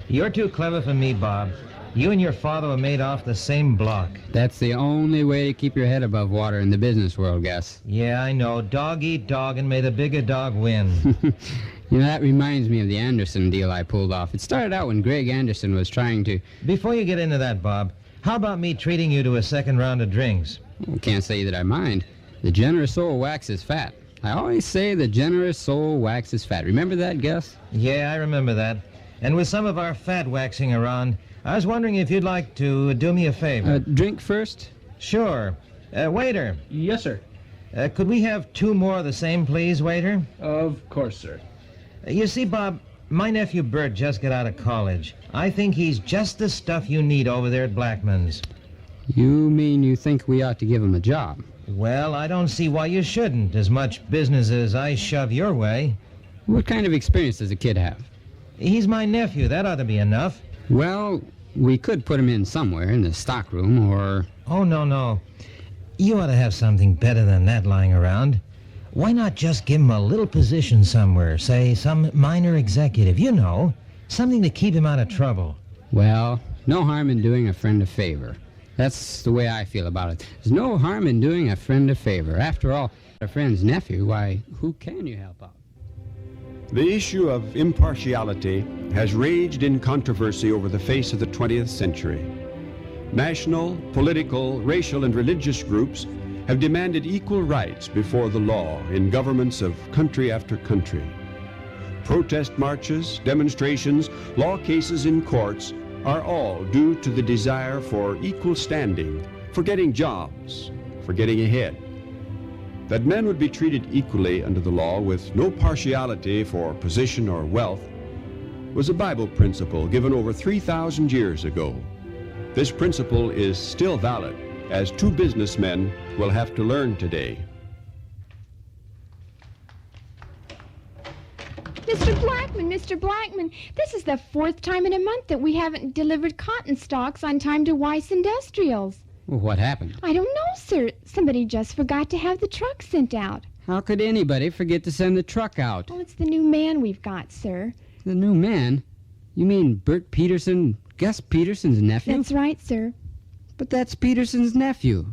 You're too clever for me, Bob. You and your father were made off the same block. That's the only way to keep your head above water in the business world, Gus. Yeah, I know. Dog eat dog, and may the bigger dog win. You know, that reminds me of the Anderson deal I pulled off. It started out when Greg Anderson was trying to... Before you get into that, Bob, how about me treating you to a second round of drinks? Well, can't say that I mind. The generous soul waxes fat. I always say the generous soul waxes fat. Remember that, Gus? Yeah, I remember that. And with some of our fat waxing around, I was wondering if you'd like to do me a favor. Drink first? Sure. Waiter. Yes, sir. Could we have 2 more of the same, please, waiter? Of course, sir. You see, Bob, my nephew Bert just got out of college. I think he's just the stuff you need over there at Blackman's. You mean you think we ought to give him a job? Well, I don't see why you shouldn't, as much business as I shove your way. What kind of experience does the kid have? He's my nephew. That ought to be enough. Well, we could put him in somewhere, in the stockroom, or... Oh, no. You ought to have something better than that lying around. Why not just give him a little position somewhere, say some minor executive, you know, something to keep him out of trouble. Well, no harm in doing a friend a favor. That's the way I feel about it. There's no harm in doing a friend a favor. After all, a friend's nephew, why, who can you help out? The issue of impartiality has raged in controversy over the face of the 20th century. National, political, racial, and religious groups have demanded equal rights before the law in governments of country after country. Protest marches, demonstrations, law cases in courts are all due to the desire for equal standing, for getting jobs, for getting ahead. That men would be treated equally under the law with no partiality for position or wealth was a Bible principle given over 3,000 years ago. This principle is still valid, as 2 businessmen will have to learn today. Mr. Blackman, this is the 4th time in a month that we haven't delivered cotton stalks on time to Weiss Industrials. Well, what happened? I don't know, sir. Somebody just forgot to have the truck sent out. How could anybody forget to send the truck out? Oh, it's the new man we've got, sir. The new man? You mean Bert Peterson, Gus Peterson's nephew? That's right, sir. But that's Peterson's nephew.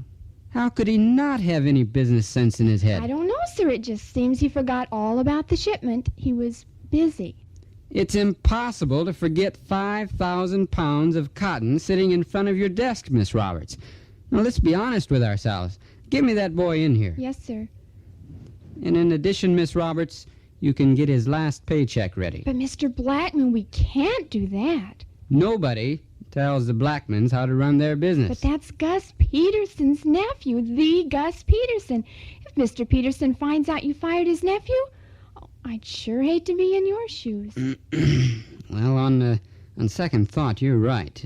How could he not have any business sense in his head? I don't know, sir. It just seems he forgot all about the shipment. He was busy. It's impossible to forget 5,000 pounds of cotton sitting in front of your desk, Miss Roberts. Now, let's be honest with ourselves. Give me that boy in here. Yes, sir. And in addition, Miss Roberts, you can get his last paycheck ready. But, Mr. Blackman, we can't do that. Nobody tells the Blackmans how to run their business. But that's Gus Peterson's nephew, the Gus Peterson. If Mr. Peterson finds out you fired his nephew, I'd sure hate to be in your shoes. Well, on second thought, you're right.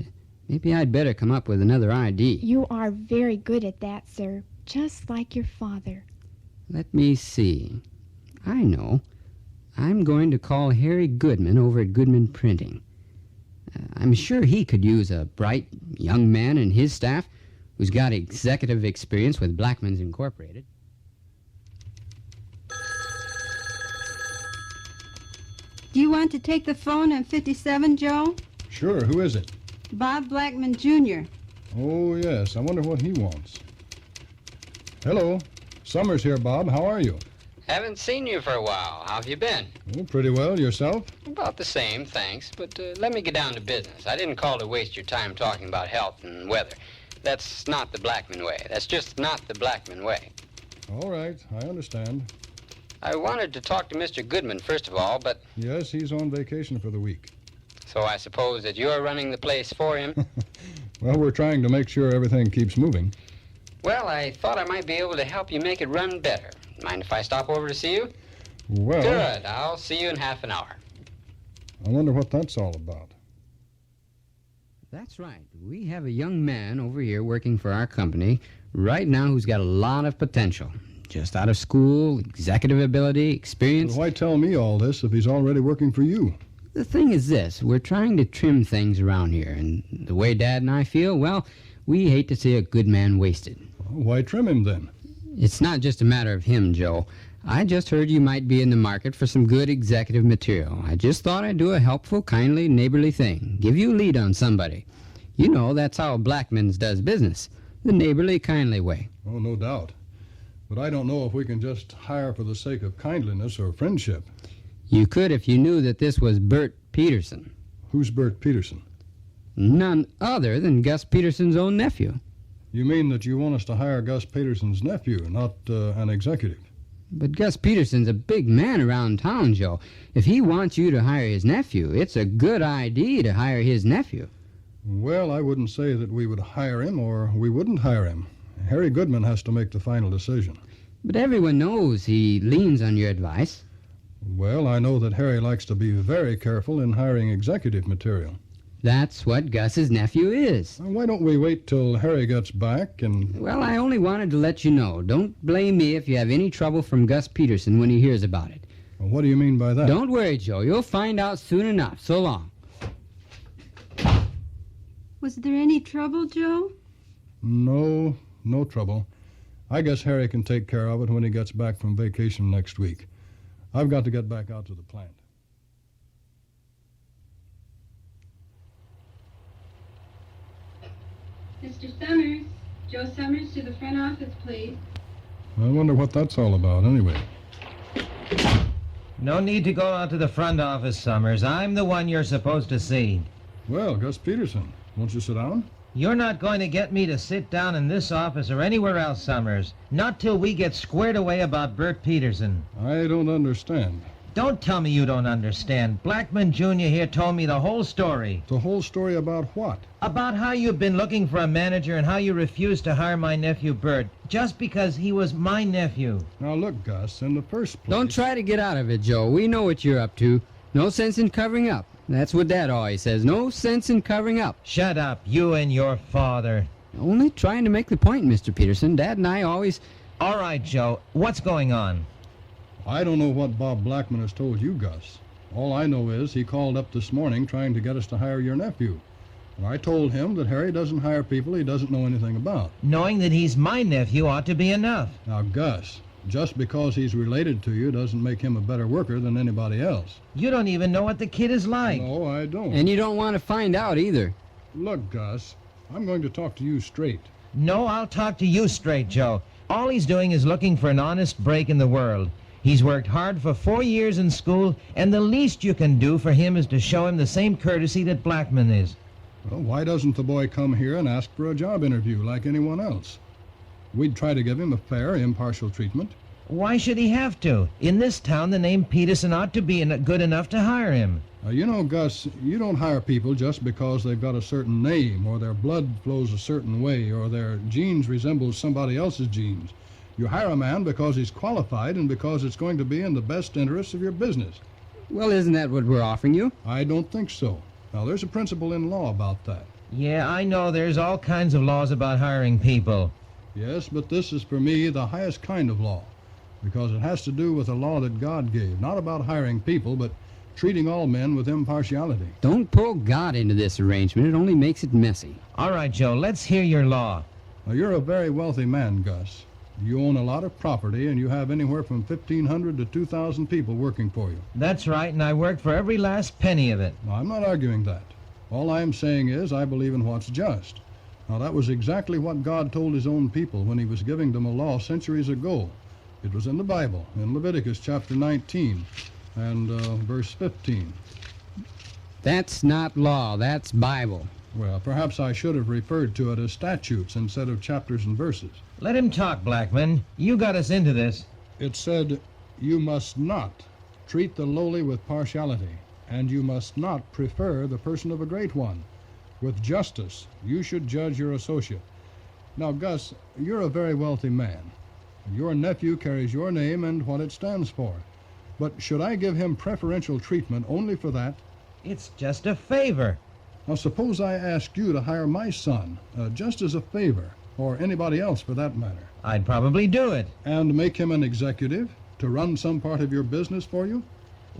Maybe I'd better come up with another idea. You are very good at that, sir. Just like your father. Let me see. I know. I'm going to call Harry Goodman over at Goodman Printing. I'm sure he could use a bright young man in his staff who's got executive experience with Blackman's Incorporated. Do you want to take the phone on 57, Joe? Sure, who is it? Bob Blackman, Jr. Oh, yes, I wonder what he wants. Hello, Summers here, Bob. How are you? Haven't seen you for a while. How have you been? Oh, pretty well. Yourself? About the same, thanks. But let me get down to business. I didn't call to waste your time talking about health and weather. That's not the Blackman way. That's just not the Blackman way. All right, I understand. I wanted to talk to Mr. Goodman, first of all, but... Yes, he's on vacation for the week. So I suppose that you're running the place for him? Well, we're trying to make sure everything keeps moving. Well, I thought I might be able to help you make it run better. Mind if I stop over to see you? Well... Good. I'll see you in half an hour. I wonder what that's all about. That's right. We have a young man over here working for our company right now who's got a lot of potential. Just out of school, executive ability, experience. Well, why tell me all this if he's already working for you? The thing is this. We're trying to trim things around here, and the way Dad and I feel, well, we hate to see a good man wasted. Well, why trim him then? It's not just a matter of him, Joe. I just heard you might be in the market for some good executive material. I just thought I'd do a helpful, kindly, neighborly thing. Give you a lead on somebody. You know, that's how Blackman's does business. The neighborly, kindly way. Oh, no doubt. But I don't know if we can just hire for the sake of kindliness or friendship. You could if you knew that this was Bert Peterson. Who's Bert Peterson? None other than Gus Peterson's own nephew. You mean that you want us to hire Gus Peterson's nephew, not an executive? But Gus Peterson's a big man around town, Joe. If he wants you to hire his nephew, it's a good idea to hire his nephew. Well, I wouldn't say that we would hire him or we wouldn't hire him. Harry Goodman has to make the final decision. But everyone knows he leans on your advice. Well, I know that Harry likes to be very careful in hiring executive material. That's what Gus's nephew is. Now, why don't we wait till Harry gets back and... Well, I only wanted to let you know. Don't blame me if you have any trouble from Gus Peterson when he hears about it. Well, what do you mean by that? Don't worry, Joe. You'll find out soon enough. So long. Was there any trouble, Joe? No trouble. I guess Harry can take care of it when he gets back from vacation next week. I've got to get back out to the plant. Mr. Summers, Joe Summers to the front office, please. I wonder what that's all about, anyway. No need to go out to the front office, Summers. I'm the one you're supposed to see. Well, Gus Peterson, won't you sit down? You're not going to get me to sit down in this office or anywhere else, Summers. Not till we get squared away about Bert Peterson. I don't understand. Don't tell me you don't understand. Blackman Jr. here told me the whole story. The whole story about what? About how you've been looking for a manager and how you refused to hire my nephew Bert, just because he was my nephew. Now look, Gus, in the first place... Don't try to get out of it, Joe. We know what you're up to. No sense in covering up. That's what Dad always says. No sense in covering up. Shut up, you and your father. Only trying to make the point, Mr. Peterson. Dad and I always... All right, Joe, what's going on? I don't know what Bob Blackman has told you, Gus. All I know is he called up this morning trying to get us to hire your nephew. And I told him that Harry doesn't hire people he doesn't know anything about. Knowing that he's my nephew ought to be enough. Now, Gus, just because he's related to you doesn't make him a better worker than anybody else. You don't even know what the kid is like. No, I don't. And you don't want to find out either. Look, Gus, I'm going to talk to you straight. No, I'll talk to you straight, Joe. All he's doing is looking for an honest break in the world. He's worked hard for 4 years in school, and the least you can do for him is to show him the same courtesy that Blackman is. Well, why doesn't the boy come here and ask for a job interview like anyone else? We'd try to give him a fair, impartial treatment. Why should he have to? In this town, the name Peterson ought to be good enough to hire him. You know, Gus, you don't hire people just because they've got a certain name, or their blood flows a certain way, or their genes resemble somebody else's genes. You hire a man because he's qualified and because it's going to be in the best interests of your business. Well, isn't that what we're offering you? I don't think so. Now, there's a principle in law about that. Yeah, I know there's all kinds of laws about hiring people. Yes, but this is for me the highest kind of law, because it has to do with a law that God gave, not about hiring people, but treating all men with impartiality. Don't pull God into this arrangement. It only makes it messy. All right, Joe, let's hear your law. Now, you're a very wealthy man, Gus. You own a lot of property, and you have anywhere from 1,500 to 2,000 people working for you. That's right, and I worked for every last penny of it. Now, I'm not arguing that. All I'm saying is I believe in what's just. Now, that was exactly what God told his own people when he was giving them a law centuries ago. It was in the Bible, in Leviticus chapter 19 and verse 15. That's not law. That's Bible. Well, perhaps I should have referred to it as statutes instead of chapters and verses. Let him talk, Blackman. You got us into this. It said, you must not treat the lowly with partiality, and you must not prefer the person of a great one. With justice, you should judge your associate. Now, Gus, you're a very wealthy man. Your nephew carries your name and what it stands for. But should I give him preferential treatment only for that? It's just a favor. Now, suppose I asked you to hire my son, just as a favor, or anybody else for that matter. I'd probably do it. And make him an executive to run some part of your business for you?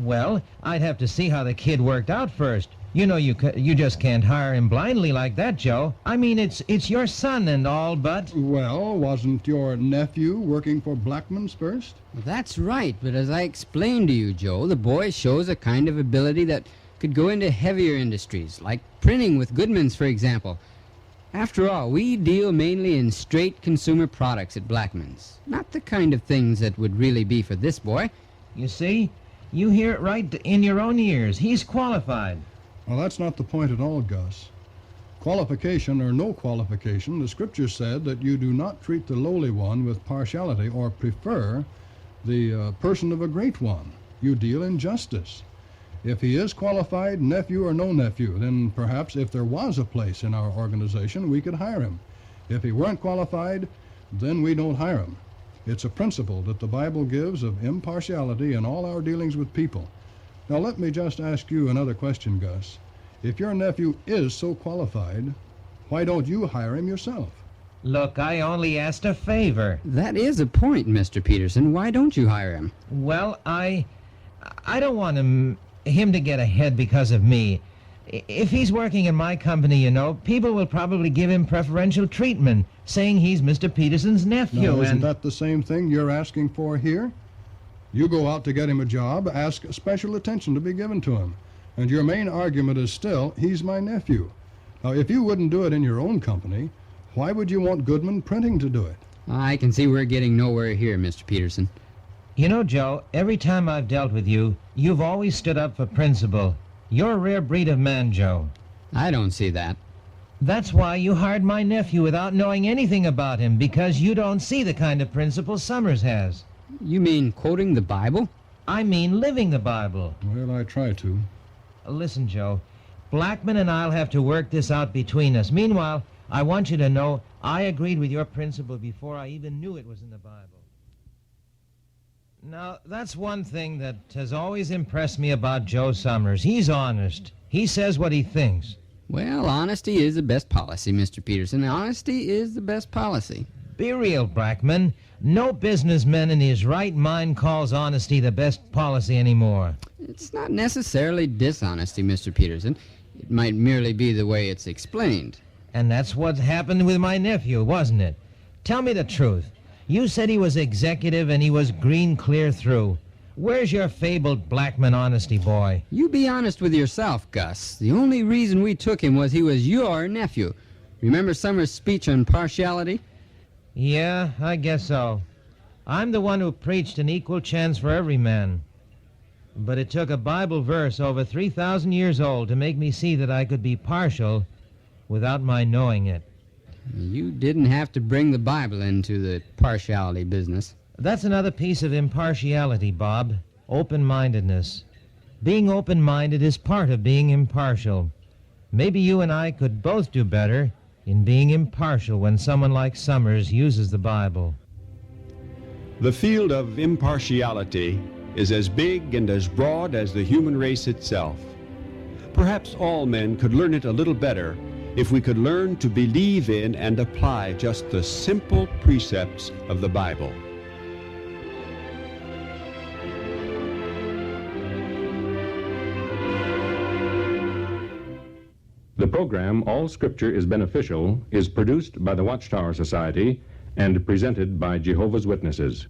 Well, I'd have to see how the kid worked out first. You know, you just can't hire him blindly like that, Joe. I mean, it's your son and all, but... Well, wasn't your nephew working for Blackman's first? That's right, but as I explained to you, Joe, the boy shows a kind of ability that could go into heavier industries, like printing with Goodman's, for example. After all, we deal mainly in straight consumer products at Blackman's. Not the kind of things that would really be for this boy. You see? You hear it right in your own ears. He's qualified. Well, that's not the point at all, Gus. Qualification or no qualification, the Scripture said that you do not treat the lowly one with partiality or prefer the person of a great one. You deal in justice. If he is qualified, nephew or no nephew, then perhaps if there was a place in our organization, we could hire him. If he weren't qualified, then we don't hire him. It's a principle that the Bible gives of impartiality in all our dealings with people. Now let me just ask you another question, Gus. If your nephew is so qualified, why don't you hire him yourself? Look, I only asked a favor. That is a point, Mr. Peterson. Why don't you hire him? Well, I don't want him to get ahead because of me. If he's working in my company, you know, people will probably give him preferential treatment, saying he's Mr. Peterson's nephew. Now, isn't that the same thing you're asking for here? You go out to get him a job, ask special attention to be given to him. And your main argument is still, he's my nephew. Now, if you wouldn't do it in your own company, why would you want Goodman Printing to do it? I can see we're getting nowhere here, Mr. Peterson. You know, Joe, every time I've dealt with you, you've always stood up for principle. You're a rare breed of man, Joe. I don't see that. That's why you hired my nephew without knowing anything about him, because you don't see the kind of principle Summers has. You mean quoting the Bible? I mean living the Bible. Well, I try to. Listen, Joe, Blackman and I'll have to work this out between us. Meanwhile, I want you to know I agreed with your principle before I even knew it was in the Bible. Now, that's one thing that has always impressed me about Joe Summers. He's honest. He says what he thinks. Well, honesty is the best policy, Mr. Peterson. Honesty is the best policy. Be real, Blackman. No businessman in his right mind calls honesty the best policy anymore. It's not necessarily dishonesty, Mr. Peterson. It might merely be the way it's explained. And that's what happened with my nephew, wasn't it? Tell me the truth. You said he was executive and he was green clear through. Where's your fabled Blackman honesty, boy? You be honest with yourself, Gus. The only reason we took him was he was your nephew. Remember Summers' speech on partiality? Yeah, I guess so. I'm the one who preached an equal chance for every man. But it took a Bible verse over 3,000 years old to make me see that I could be partial without my knowing it. You didn't have to bring the Bible into the partiality business. That's another piece of impartiality, Bob. Open-mindedness. Being open-minded is part of being impartial. Maybe you and I could both do better in being impartial when someone like Summers uses the Bible. The field of impartiality is as big and as broad as the human race itself. Perhaps all men could learn it a little better if we could learn to believe in and apply just the simple precepts of the Bible. The program, All Scripture is Beneficial, is produced by the Watchtower Society and presented by Jehovah's Witnesses.